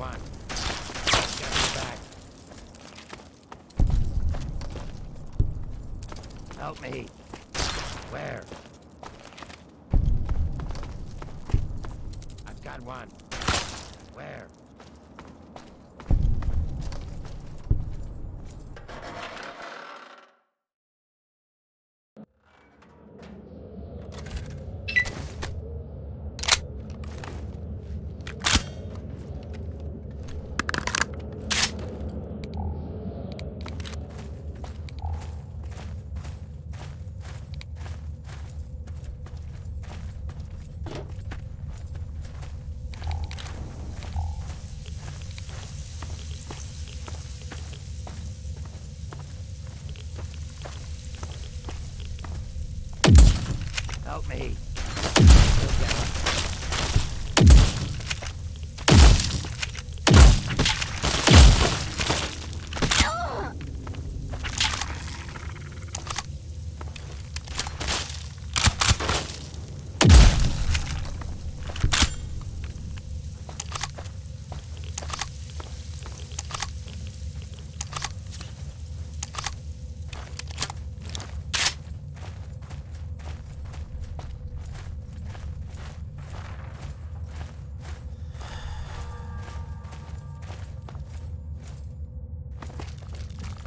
one. Get me back. Help me. Where? I've got one. Where? Help me.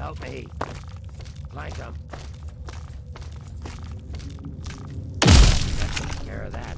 Help me. Plank him. That takes care of that.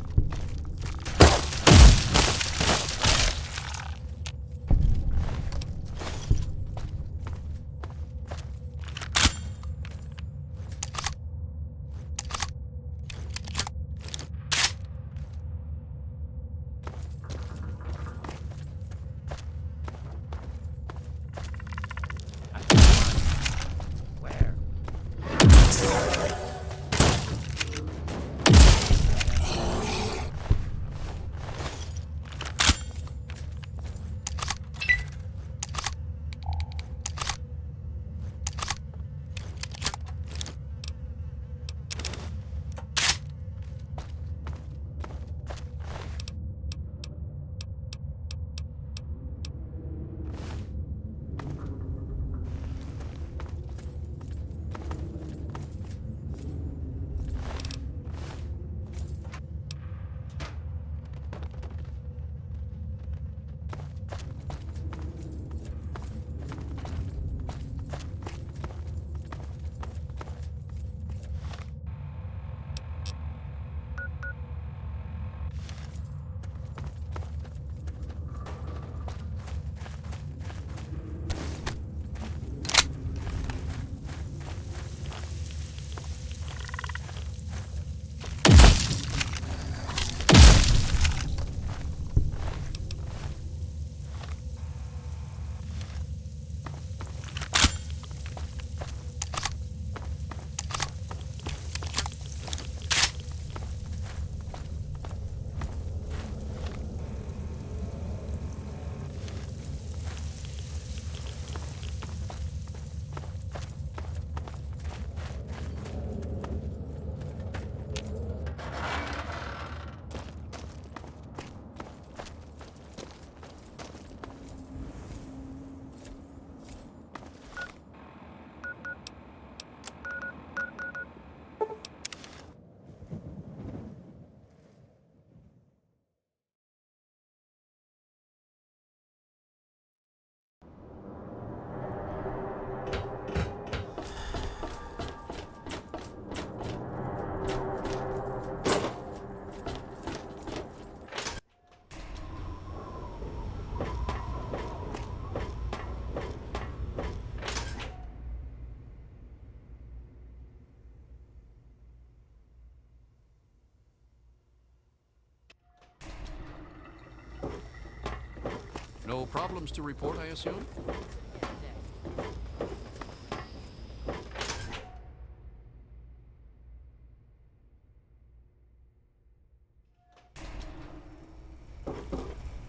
No problems to report, I assume?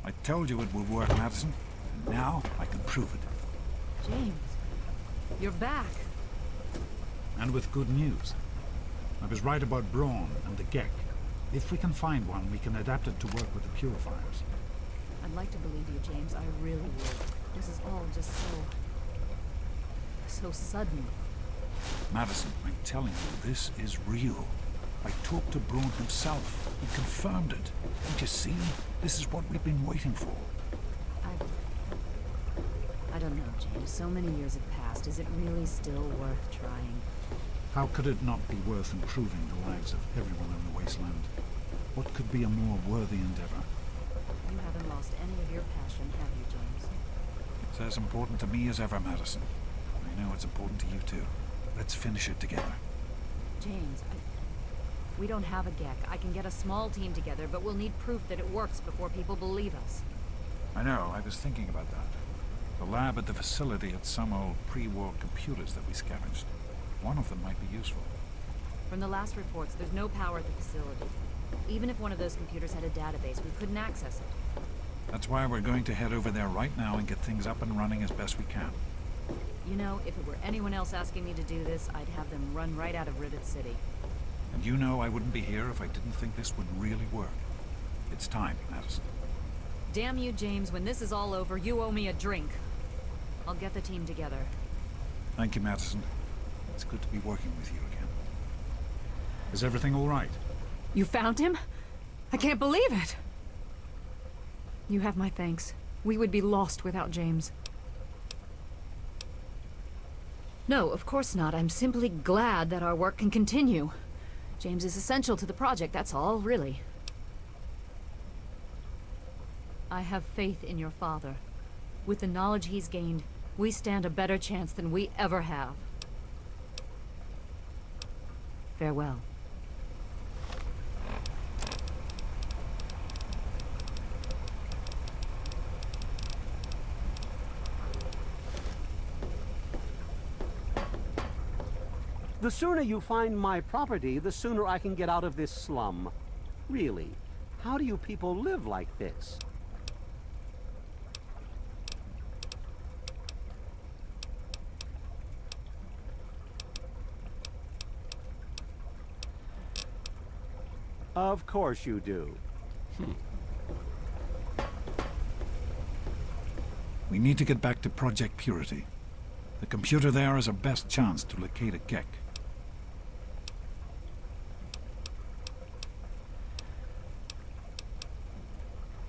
I told you it would work, Madison. And now I can prove it. James, you're back. And with good news. I was right about Braun and the Gek. If we can find one, we can adapt it to work with the purifiers. I'd like to believe you, James. I really would. This is all just so sudden. Madison, I'm telling you, this is real. I talked to Braun himself. He confirmed it. Don't you see? This is what we've been waiting for. I don't know, James. So many years have passed. Is it really still worth trying? How could it not be worth improving the lives of everyone in the wasteland? What could be a more worthy endeavor? You haven't lost any of your passion, have you, James? It's as important to me as ever, Madison. I know it's important to you too. Let's finish it together. James, we don't have a GEC. I can get a small team together, but we'll need proof that it works before people believe us. I know, I was thinking about that. The lab at the facility had some old pre-war computers that we scavenged. One of them might be useful. From the last reports, there's no power at the facility. Even if one of those computers had a database, we couldn't access it. That's why we're going to head over there right now and get things up and running as best we can. You know, if it were anyone else asking me to do this, I'd have them run right out of Rivet City. And you know I wouldn't be here if I didn't think this would really work. It's time, Madison. Damn you, James. When this is all over, you owe me a drink. I'll get the team together. Thank you, Madison. It's good to be working with you again. Is everything all right? You found him? I can't believe it! You have my thanks. We would be lost without James. No, of course not. I'm simply glad that our work can continue. James is essential to the project, that's all, really. I have faith in your father. With the knowledge he's gained, we stand a better chance than we ever have. Farewell. The sooner you find my property, the sooner I can get out of this slum. Really, how do you people live like this? Of course you do. We need to get back to Project Purity. The computer there is our best chance to locate a GEC.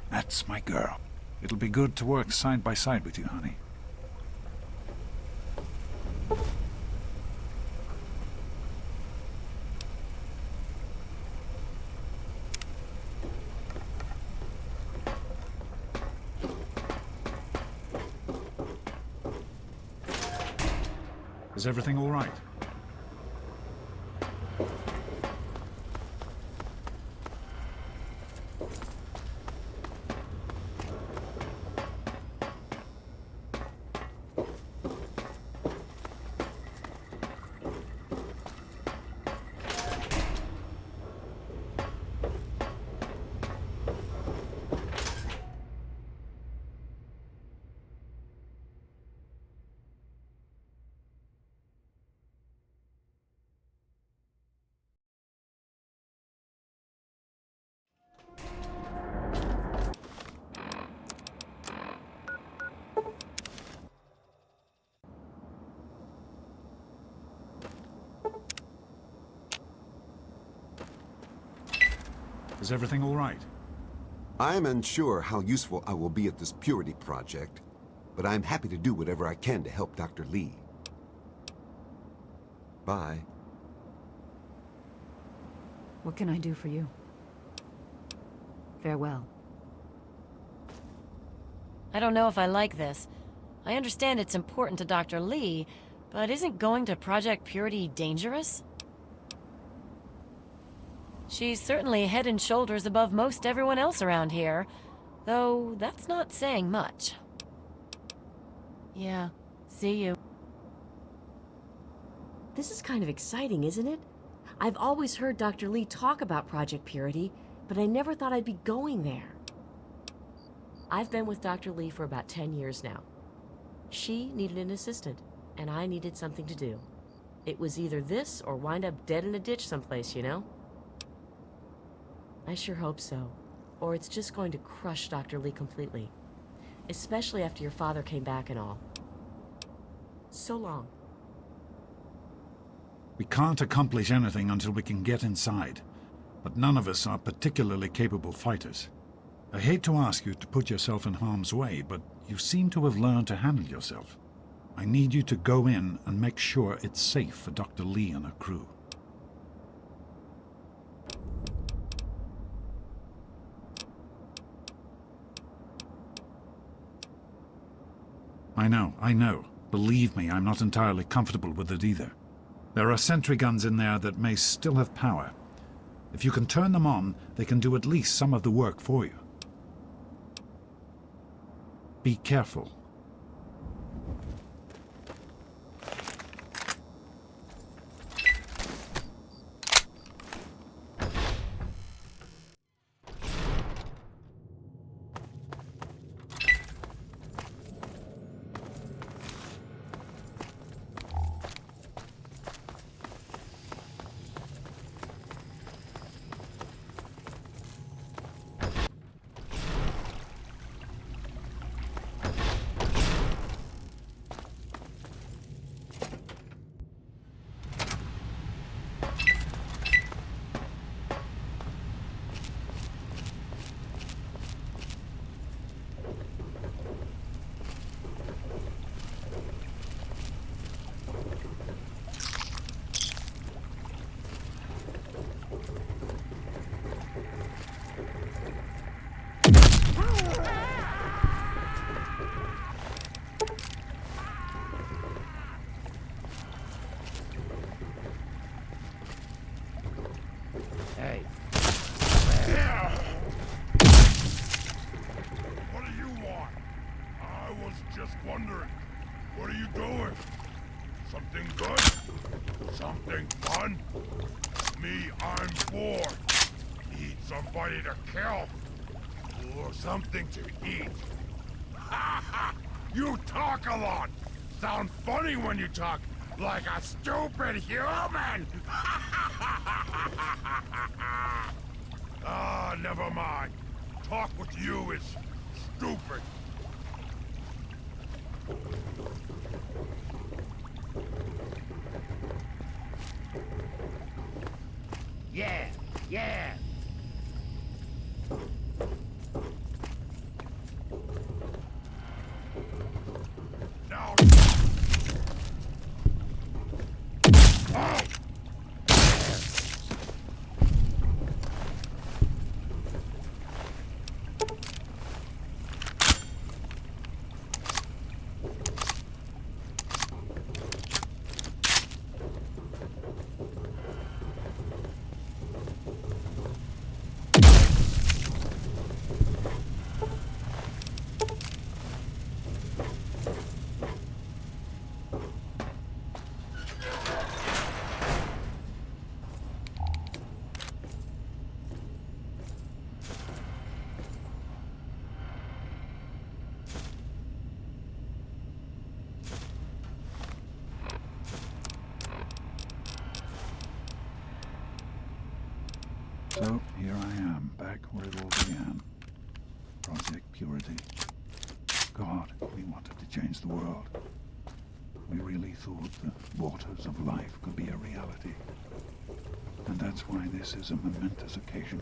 That's my girl. It'll be good to work side by side with you, honey. Is everything all right? Is everything all right? I'm unsure how useful I will be at this Purity project, but I'm happy to do whatever I can to help Dr. Lee. Bye. What can I do for you? Farewell. I don't know if I like this. I understand it's important to Dr. Lee, but isn't going to Project Purity dangerous? She's certainly head and shoulders above most everyone else around here, though that's not saying much. Yeah, see you. This is kind of exciting, isn't it? I've always heard Dr. Lee talk about Project Purity, but I never thought I'd be going there. I've been with Dr. Lee for about 10 years now. She needed an assistant, and I needed something to do. It was either this or wind up dead in a ditch someplace, you know? I sure hope so. or it's just going to crush Dr. Lee completely. Especially after your father came back and all. So long. We can't accomplish anything until we can get inside, but none of us are particularly capable fighters. I hate to ask you to put yourself in harm's way, but you seem to have learned to handle yourself. I need you to go in and make sure it's safe for Dr. Lee and her crew. I know. Believe me, I'm not entirely comfortable with it either. There are sentry guns in there that may still have power. If you can turn them on, they can do at least some of the work for you. Be careful. Hey. What do you want? I was just wondering. What are you doing? Something good? Something fun? Me, I'm bored. Need somebody to kill. Or something to eat. You talk a lot. Sound funny when you talk like a stupid human. Ah, never mind. Talk with you is stupid. Yeah, yeah. Now. Oh! So, here I am, back where it all began. Project Purity. God, we wanted to change the world. We really thought the waters of life could be a reality. And that's why this is a momentous occasion.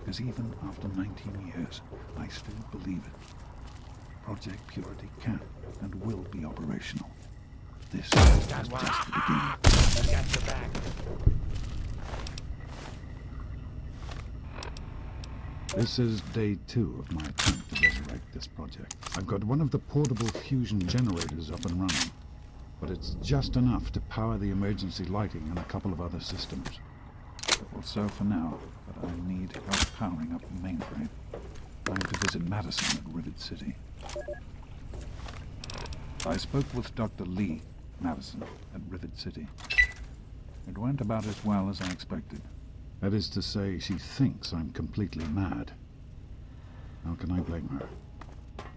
Because even after 19 years, I still believe it. Project Purity can and will be operational. This is just the beginning. I got your back. This is day 2 of my attempt to resurrect this project. I've got one of the portable fusion generators up and running, but it's just enough to power the emergency lighting and a couple of other systems. It will serve for now, but I need help powering up the mainframe. Time to visit Madison at Rivet City. I spoke with Dr. Lee, Madison, at Rivet City. It went about as well as I expected. That is to say, she thinks I'm completely mad. How can I blame her?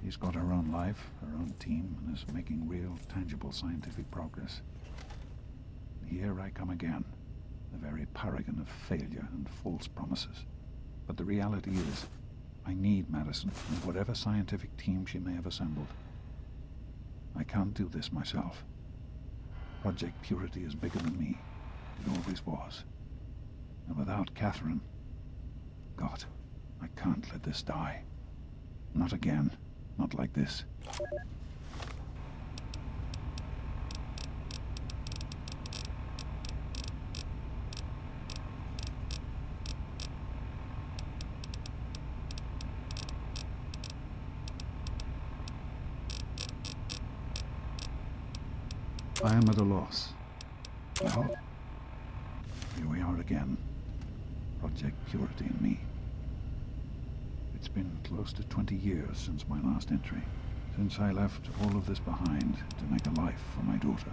She's got her own life, her own team, and is making real, tangible scientific progress. Here I come again, the very paragon of failure and false promises. But the reality is, I need Madison and whatever scientific team she may have assembled. I can't do this myself. Project Purity is bigger than me. It always was. And without Catherine... God, I can't let this die. Not again. Not like this. I am at a loss. Well, here we are again. Project Purity and me. It's been close to 20 years since my last entry, since I left all of this behind to make a life for my daughter.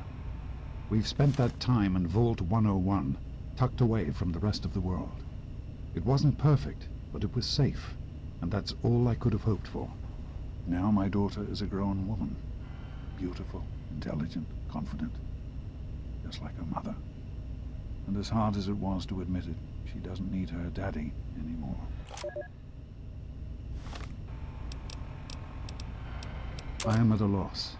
We've spent that time in Vault 101, tucked away from the rest of the world. It wasn't perfect, but it was safe, and that's all I could have hoped for. Now my daughter is a grown woman, beautiful, intelligent, confident, just like her mother. And as hard as it was to admit it, she doesn't need her daddy anymore. I am at a loss.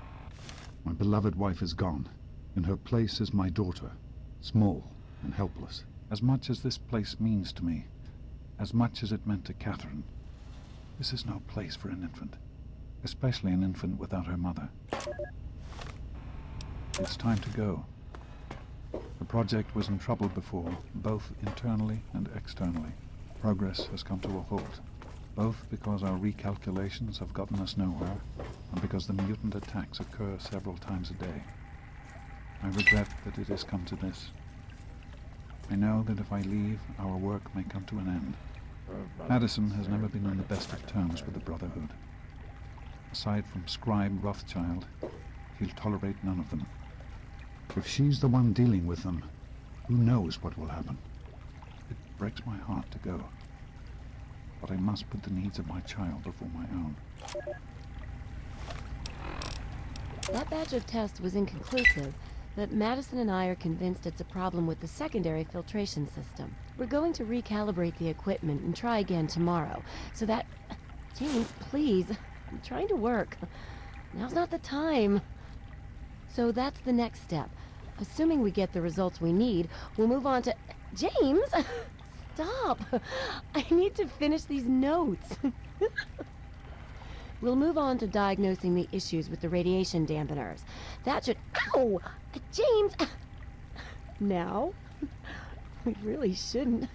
My beloved wife is gone. In her place is my daughter, small and helpless. As much as this place means to me, as much as it meant to Catherine, this is no place for an infant, especially an infant without her mother. It's time to go. The project was in trouble before, both internally and externally. Progress has come to a halt, both because our recalculations have gotten us nowhere, and because the mutant attacks occur several times a day. I regret that it has come to this. I know that if I leave, our work may come to an end. Madison has never been on the best of terms with the Brotherhood. Aside from Scribe Rothschild, he'll tolerate none of them. If she's the one dealing with them, who knows what will happen? It breaks my heart to go. But I must put the needs of my child before my own. That batch of tests was inconclusive, but Madison and I are convinced it's a problem with the secondary filtration system. We're going to recalibrate the equipment and try again tomorrow, so that... James, please. I'm trying to work. Now's not the time. So that's the next step. Assuming we get the results we need, we'll move on to... James! Stop! I need to finish these notes. We'll move on to diagnosing the issues with the radiation dampeners. That should... Ow! James! Now? We really shouldn't.